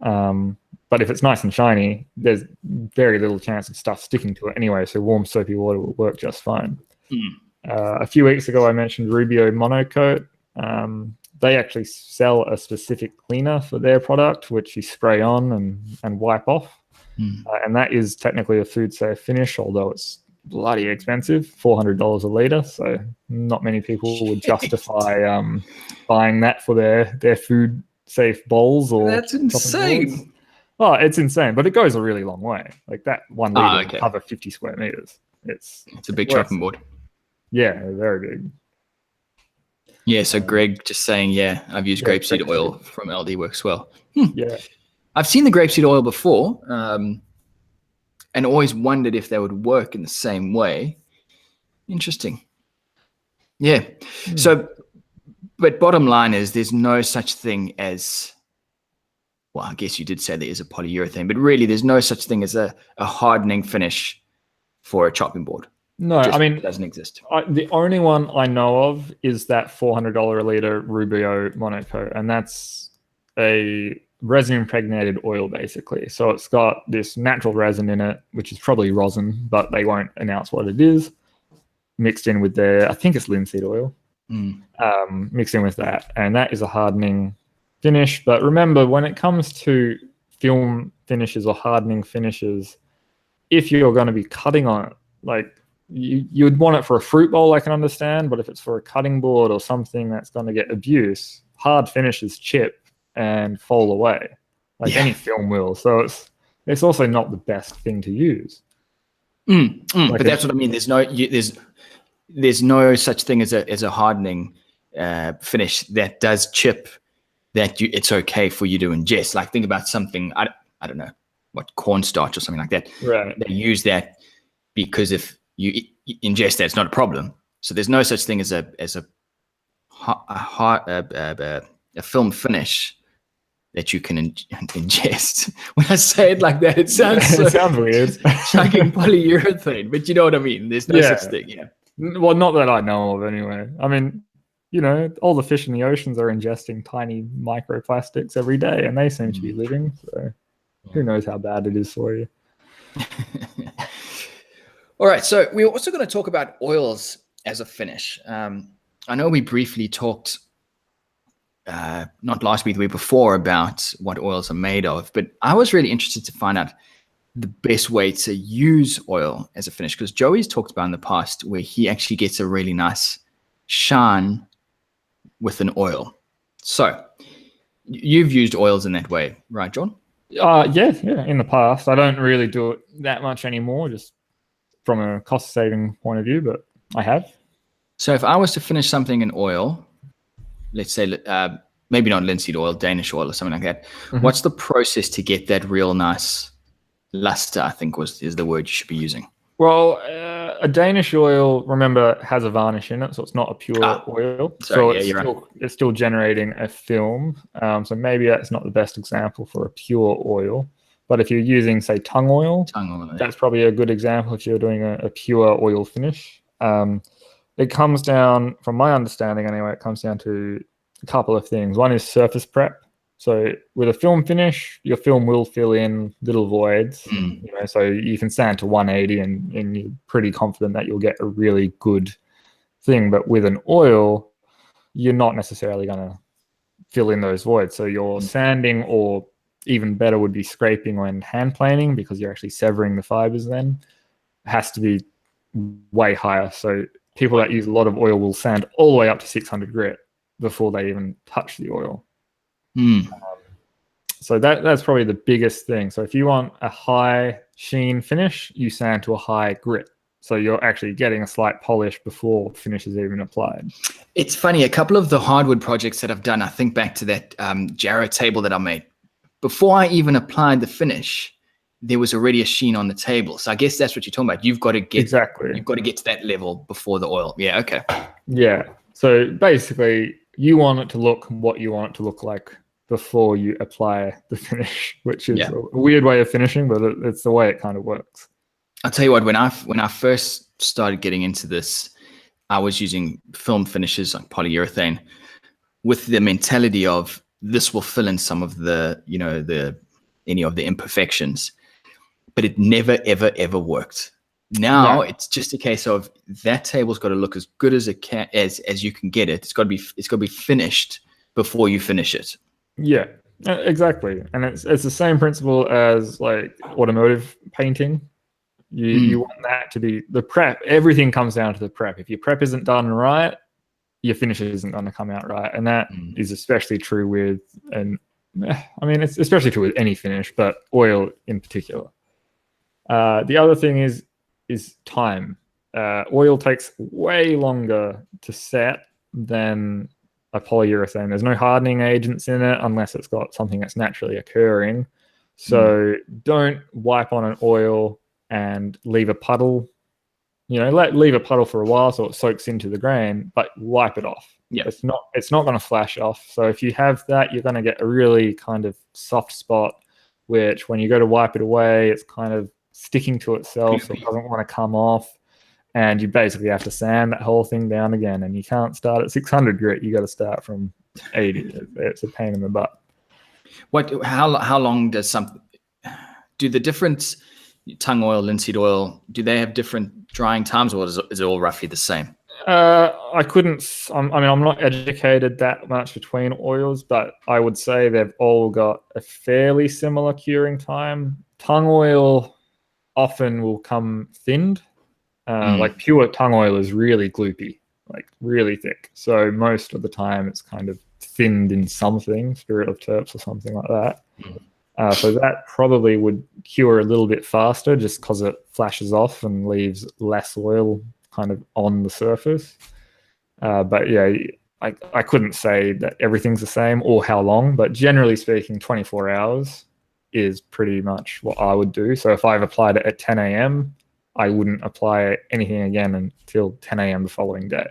But if it's nice and shiny, there's very little chance of stuff sticking to it anyway, so warm soapy water will work just fine. A few weeks ago, I mentioned Rubio Monocoat. They actually sell a specific cleaner for their product, which you spray on and wipe off. And that is technically a food safe finish, although it's bloody expensive, $400 a litre. So not many people would justify buying that for their food safe bowls or That's chopping insane. boards. Oh, it's insane, but it goes a really long way. Like that 1 litre Okay. will cover 50 square meters. It's a big chopping board. Yeah, very big. Yeah, so Greg just saying, yeah, I've used grapeseed oil from LD works well. Yeah. I've seen the grapeseed oil before and always wondered if they would work in the same way. Interesting. Yeah. So, but bottom line is there's no such thing as, well, I guess you did say there is a polyurethane, but really there's no such thing as a hardening finish for a chopping board. No, I mean, it doesn't exist. The only one I know of is that $400 a litre Rubio Monocoat, and that's a resin impregnated oil basically. So it's got this natural resin in it, which is probably rosin, but they won't announce what it is, mixed in with their, I think it's linseed oil, mixed in with that. And that is a hardening finish. But remember, when it comes to film finishes or hardening finishes, if you're going to be cutting on it, like you would want it for a fruit bowl, I can understand, but if it's for a cutting board or something that's going to get abuse, hard finishes chip and fall away, like any film will. So it's also not the best thing to use. But that's what I mean. There's no such thing as a hardening finish that does chip that it's okay for you to ingest. Like think about something, I don't know, what, cornstarch or something like that. Right. They use that because if you ingest that, it's not a problem. So there's no such thing as a film finish that you can ingest. When I say it like that, it sounds so it sounds weird. chugging polyurethane, but you know what I mean. There's no such thing. Yeah. Well, not that I know of, anyway. I mean, all the fish in the oceans are ingesting tiny microplastics every day, and they seem to be living. So, who knows how bad it is for you? All right. So we're also going to talk about oils as a finish. I know we briefly talked not last week, the week before, about what oils are made of. But I was really interested to find out the best way to use oil as a finish, because Joey's talked about in the past where he actually gets a really nice shine with an oil. So you've used oils in that way, right, John? Yeah, in the past. I don't really do it that much anymore, just from a cost saving point of view, but I have. So if I was to finish something in oil, let's say maybe not linseed oil, Danish oil or something like that, what's the process to get that real nice luster, I think is the word you should be using? Well, a Danish oil, remember, has a varnish in it, so it's not a pure oil. Sorry, so it's still generating a film. So maybe that's not the best example for a pure oil. But if you're using, say, tongue oil, that's probably a good example if you're doing a pure oil finish. It comes down, from my understanding anyway, it comes down to a couple of things. One is surface prep. So with a film finish, your film will fill in little voids. So you can sand to 180 and you're pretty confident that you'll get a really good thing. But with an oil, you're not necessarily going to fill in those voids. So you're sanding, or even better would be scraping when hand planing, because you're actually severing the fibers then. It has to be way higher. So people that use a lot of oil will sand all the way up to 600 grit before they even touch the oil. So that's probably the biggest thing. So if you want a high sheen finish, you sand to a high grit. So you're actually getting a slight polish before finish is even applied. It's funny, a couple of the hardwood projects that I've done, I think back to that Jarrah table that I made. Before I even applied the finish, there was already a sheen on the table. So I guess that's what you're talking about. You've got to get to that level before the oil. Yeah, okay. Yeah. So basically, you want it to look what you want it to look like before you apply the finish, which is a weird way of finishing, but it's the way it kind of works. I'll tell you what, when I first started getting into this, I was using film finishes like polyurethane with the mentality of this will fill in some of the, any of the imperfections, but it never, ever, ever worked. Now it's just a case of that table's got to look as good as it can, as you can get it. It's got to be finished before you finish it. Yeah, exactly. And it's the same principle as like automotive painting. You want that to be the prep. Everything comes down to the prep. If your prep isn't done right, your finish isn't going to come out right. And that is especially true with, it's especially true with any finish, but oil in particular. The other thing is time. Oil takes way longer to set than a polyurethane. There's no hardening agents in it unless it's got something that's naturally occurring. So don't wipe on an oil and leave a puddle. Leave a puddle for a while so it soaks into the grain, but wipe it off. Yeah, it's not going to flash off. So if you have that, you're going to get a really kind of soft spot, which when you go to wipe it away, it's kind of sticking to itself, so it doesn't want to come off. And you basically have to sand that whole thing down again. And you can't start at 600 grit. You got to start from 80. It's a pain in the butt. How long does do the different tongue oil, linseed oil, do they have different drying times, or is it all roughly the same? I'm not educated that much between oils, but I would say they've all got a fairly similar curing time. Tongue oil often will come thinned. Like pure tongue oil is really gloopy, like really thick. So most of the time it's kind of thinned in something, spirit of terps or something like that. So that probably would cure a little bit faster just because it flashes off and leaves less oil kind of on the surface. But yeah, I couldn't say that everything's the same or how long, but generally speaking, 24 hours is pretty much what I would do. So if I've applied it at 10 a.m., I wouldn't apply anything again until 10 a.m. the following day.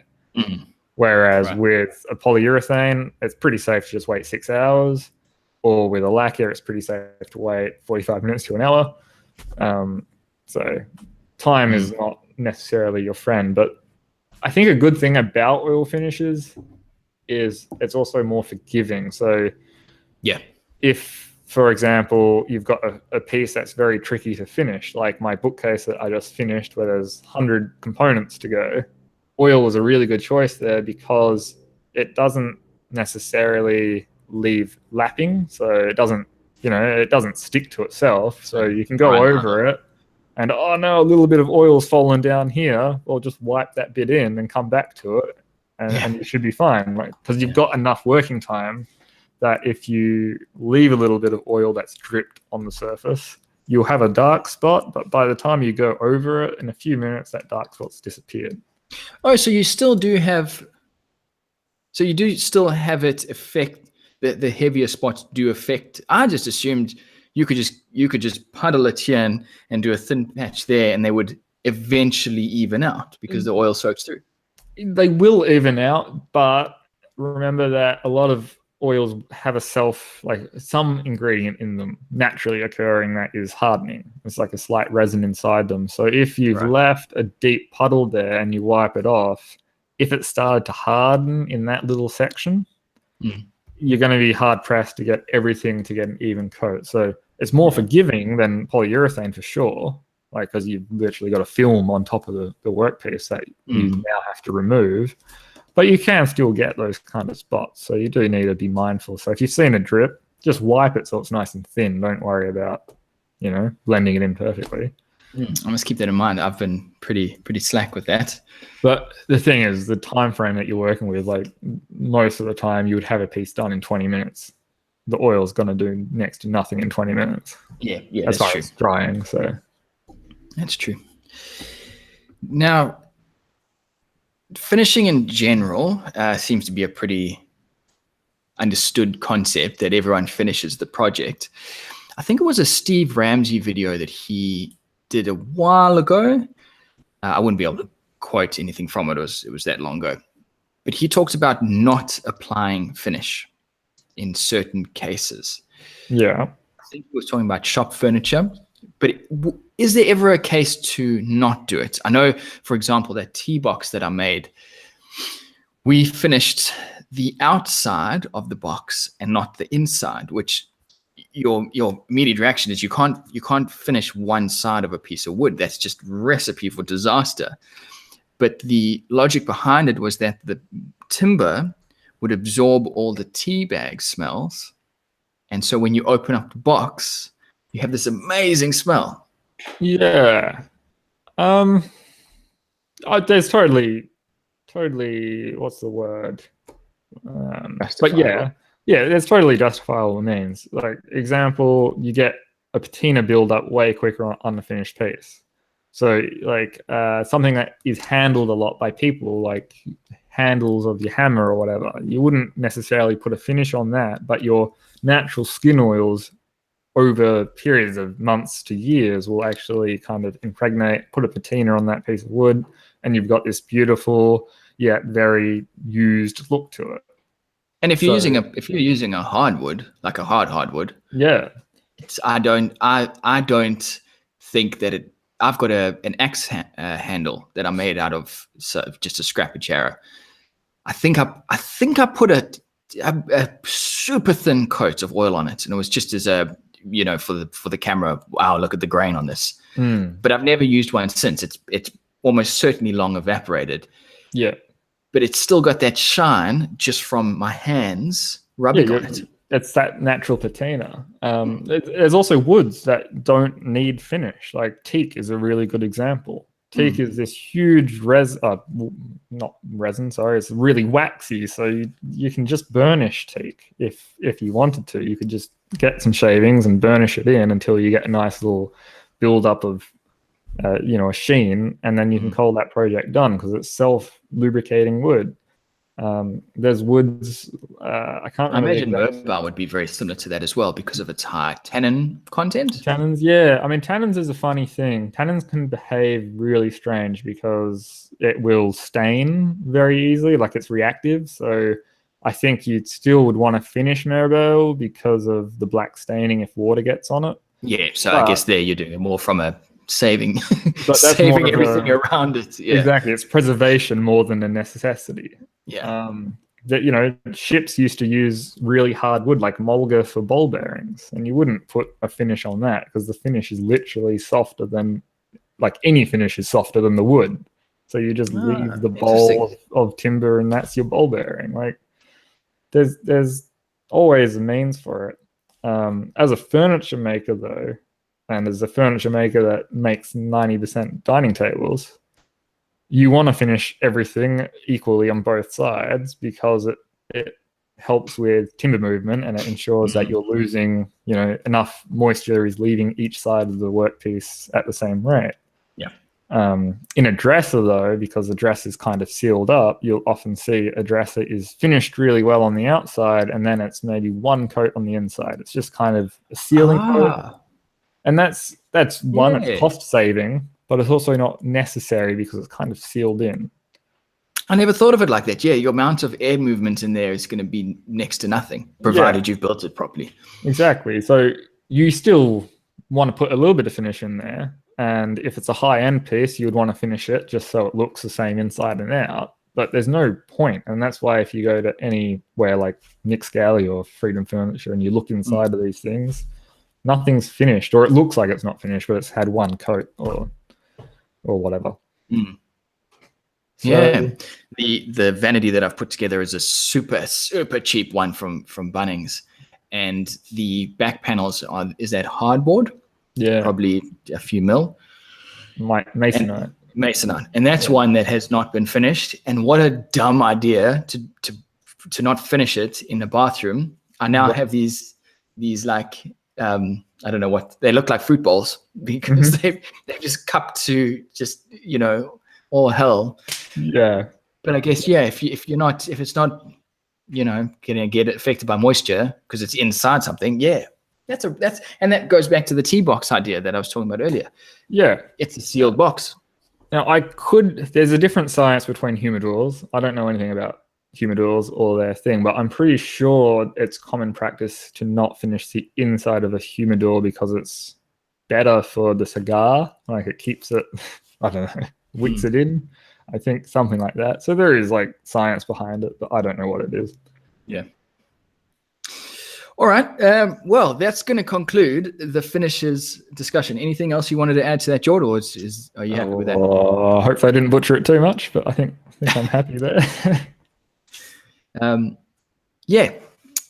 Whereas with a polyurethane, it's pretty safe to just wait 6 hours. Or with a lacquer, it's pretty safe to wait 45 minutes to an hour. So time is not necessarily your friend. But I think a good thing about oil finishes is it's also more forgiving. So if, for example, you've got a piece that's very tricky to finish, like my bookcase that I just finished where there's 100 components to go, oil was a really good choice there because it doesn't necessarily leave lapping, so it doesn't, it doesn't stick to itself. So you can go over it, and oh no, a little bit of oil's fallen down here. Well, just wipe that bit in and come back to it, and you should be fine. Because you've got enough working time that if you leave a little bit of oil that's dripped on the surface, you'll have a dark spot, but by the time you go over it, in a few minutes, that dark spot's disappeared. Oh, so you still do have, it affect, the heavier spots do affect. I just assumed you could just puddle it here and do a thin patch there, and they would eventually even out because the oil soaks through. They will even out, but remember that a lot of oils have some ingredient in them naturally occurring that is hardening. It's like a slight resin inside them. So if you've left a deep puddle there and you wipe it off, if it started to harden in that little section, you're going to be hard pressed to get everything to get an even coat. So it's more forgiving than polyurethane for sure, because you've literally got a film on top of the workpiece that you now have to remove. But you can still get those kind of spots, so you do need to be mindful. So if you've seen a drip, just wipe it so it's nice and thin. Don't worry about, blending it in perfectly. I must keep that in mind. I've been pretty slack with that. But the thing is, the time frame that you're working with, most of the time, you would have a piece done in 20 minutes. The oil's going to do next to nothing in 20 minutes. Yeah, as far as drying. So that's true. Now, finishing in general seems to be a pretty understood concept that everyone finishes the project. I think it was a Steve Ramsey video that he did a while ago. I wouldn't be able to quote anything from it. It was that long ago. But he talks about not applying finish in certain cases. Yeah. I think he was talking about shop furniture. But is there ever a case to not do it? I know, for example, that tea box that I made, we finished the outside of the box and not the inside, which your immediate reaction is you can't finish one side of a piece of wood. That's just recipe for disaster. But the logic behind it was that the timber would absorb all the tea bag smells. And so when you open up the box, you have this amazing smell. Yeah. There's totally, what's the word? But yeah, there's totally justifiable means. Like, example, you get a patina build-up way quicker on the finished piece. So, something that is handled a lot by people, like handles of your hammer or whatever, you wouldn't necessarily put a finish on that, but your natural skin oils over periods of months to years will actually kind of impregnate, put a patina on that piece of wood, and you've got this beautiful yet very used look to it. And if you're using a hardwood, like a hardwood, I don't think that it. I've got an axe handle that I made out of just a scrap of jarrah. I think I put a super thin coat of oil on it, and it was just as a for the camera. Wow, look at the grain on this. But I've never used one since. It's almost certainly long evaporated. Yeah. But it's still got that shine just from my hands rubbing on it. It's that natural patina. There's also woods that don't need finish. Like teak is a really good example. Teak is this huge not resin, sorry, it's really waxy. So you can just burnish teak if you wanted to. You could just get some shavings and burnish it in until you get a nice little build-up of a sheen, and then you can call that project done because it's self-lubricating wood. There's woods, I can't remember. I imagine mobile would be very similar to that as well because of its high tannin content. Tannins, yeah. I mean, tannins is a funny thing. Tannins can behave really strange because it will stain very easily, like it's reactive. So I think you still would want to finish mobile because of the black staining if water gets on it. Yeah, so I guess there you're doing more from a saving everything around it. Yeah. Exactly, it's preservation more than a necessity. Yeah. Ships used to use really hard wood like mulga for ball bearings, and you wouldn't put a finish on that because the finish is literally softer than, like any finish is softer than the wood. So you just leave the bowl of timber and that's your ball bearing. Like, there's always a means for it. As a furniture maker, though, and as a furniture maker that makes 90% dining tables, you want to finish everything equally on both sides because it helps with timber movement, and it ensures that you're losing, enough moisture is leaving each side of the workpiece at the same rate. Yeah. In a dresser, though, because the dresser is kind of sealed up, you'll often see a dresser is finished really well on the outside, and then it's maybe one coat on the inside. It's just kind of a sealing coat. And that's one, it's cost saving, but it's also not necessary because it's kind of sealed in. I never thought of it like that. Yeah, your amount of air movement in there is going to be next to nothing, provided you've built it properly. Exactly. So you still want to put a little bit of finish in there. And if it's a high-end piece, you would want to finish it just so it looks the same inside and out. But there's no point. And that's why if you go to anywhere like Nick Scally or Freedom Furniture and you look inside of these things, nothing's finished, or it looks like it's not finished, but it's had one coat or whatever. So, yeah, the vanity that I've put together is a super cheap one from Bunnings, and the back panels is that hardboard. Yeah, probably a few mil. Masonite, and that's one that has not been finished. And what a dumb idea to not finish it in the bathroom. I now have these like I don't know what they look like, fruit bowls, because they've just cupped to just all hell. Yeah, but I guess if it's not going to get affected by moisture because it's inside something, and that goes back to the tea box idea that I was talking about earlier. Yeah, it's a sealed box. Now there's a different science between humidors. I don't know anything about humidors or their thing, but I'm pretty sure it's common practice to not finish the inside of a humidor because it's better for the cigar. Like it keeps it, I don't know, wicks it in. I think something like that. So there is like science behind it, but I don't know what it is. Yeah. All right. Well, that's going to conclude the finishes discussion. Anything else you wanted to add to that, George, or are you happy with that? Hopefully I didn't butcher it too much, but I think I'm happy there.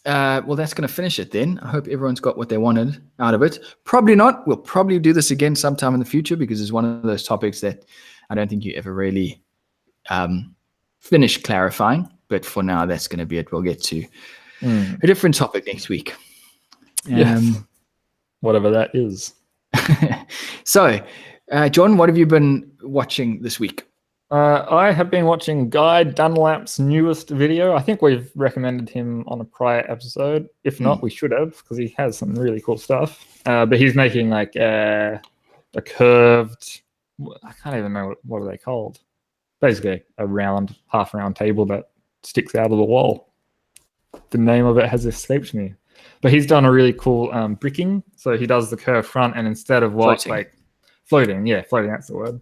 Well, that's going to finish it then. I hope everyone's got what they wanted out of it. Probably not. We'll probably do this again sometime in the future because it's one of those topics that I don't think you ever really finish clarifying. But for now, that's going to be it. We'll get to a different topic next week. Whatever that is. So, John, what have you been watching this week? I have been watching Guy Dunlap's newest video. I think we've recommended him on a prior episode. If not, we should have, because he has some really cool stuff. But he's making like a curved, I can't even know what are they called. Basically a half round table that sticks out of the wall. The name of it has escaped me. But he's done a really cool bricking. So he does the curved front, and instead of floating, that's the word.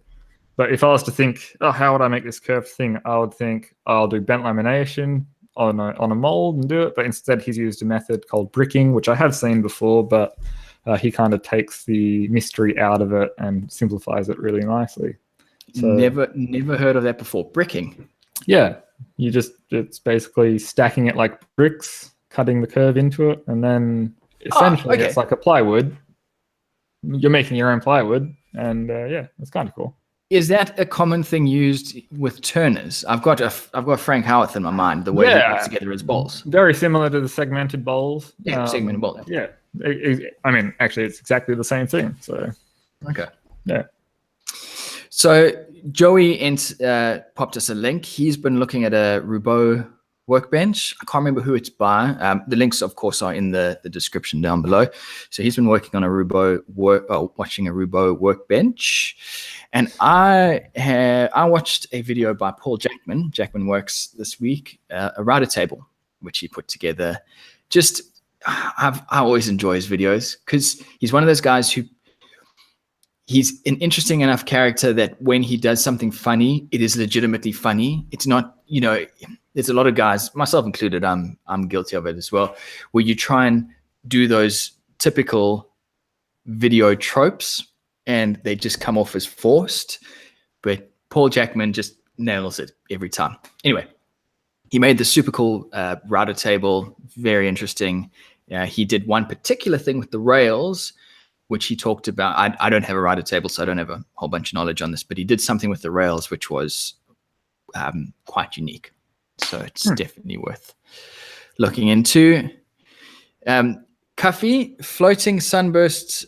But if I was to think, how would I make this curved thing? I would think I'll do bent lamination on a mold and do it. But instead, he's used a method called bricking, which I have seen before, but he kind of takes the mystery out of it and simplifies it really nicely. So, never heard of that before. Bricking. Yeah, it's basically stacking it like bricks, cutting the curve into it, and then essentially it's like a plywood. You're making your own plywood, and it's kind of cool. Is that a common thing used with turners? I've got Frank Howarth in my mind, the way he puts together his bowls. Very similar to the segmented bowls. Yeah, segmented bowl. Yeah. I mean, actually, it's exactly the same thing. So, okay. Yeah. So Joey popped us a link. He's been looking at a Rubio workbench. I can't remember who it's by. The links, of course, are in the description down below. So he's been working on watching a Rubio workbench. And I watched a video by Paul Jackman. Jackman Works this week, a router table, which he put together. I always enjoy his videos because he's one of those guys who he's an interesting enough character that when he does something funny, it is legitimately funny. It's not, there's a lot of guys, myself included, I'm guilty of it as well, where you try and do those typical video tropes and they just come off as forced. But Paul Jackman just nails it every time. Anyway, he made the super cool router table, very interesting. He did one particular thing with the rails, which he talked about. I don't have a router table, so I don't have a whole bunch of knowledge on this, but he did something with the rails, which was quite unique. So it's definitely worth looking into. Cuffy, floating sunburst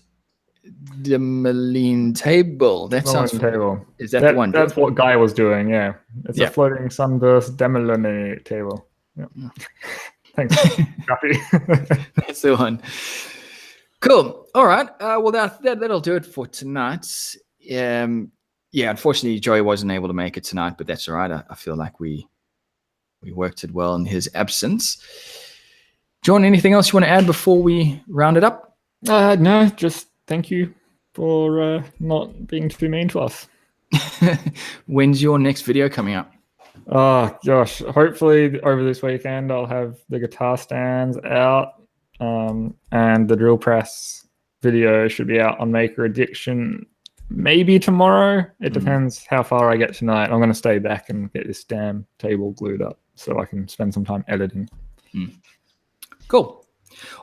Demoline table. That sounds table. Is that the one? That's what Guy was doing. Yeah, it's a floating sunburst Demoline table. Yeah. Thanks, Cuffy. That's the one. Cool. All right. Well, that'll do it for tonight. Unfortunately, Joey wasn't able to make it tonight, but that's all right. I feel like we worked it well in his absence. John, anything else you want to add before we round it up? No, just thank you for not being too mean to us. When's your next video coming up? Oh, gosh. Hopefully over this weekend, I'll have the guitar stands out, and the drill press video should be out on Maker Addiction maybe tomorrow. It depends how far I get tonight. I'm going to stay back and get this damn table glued up so I can spend some time editing. Cool.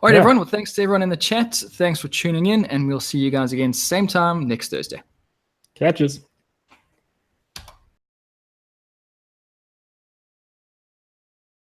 All right, everyone. Well, thanks to everyone in the chat. Thanks for tuning in, and we'll see you guys again same time next Thursday. Catches.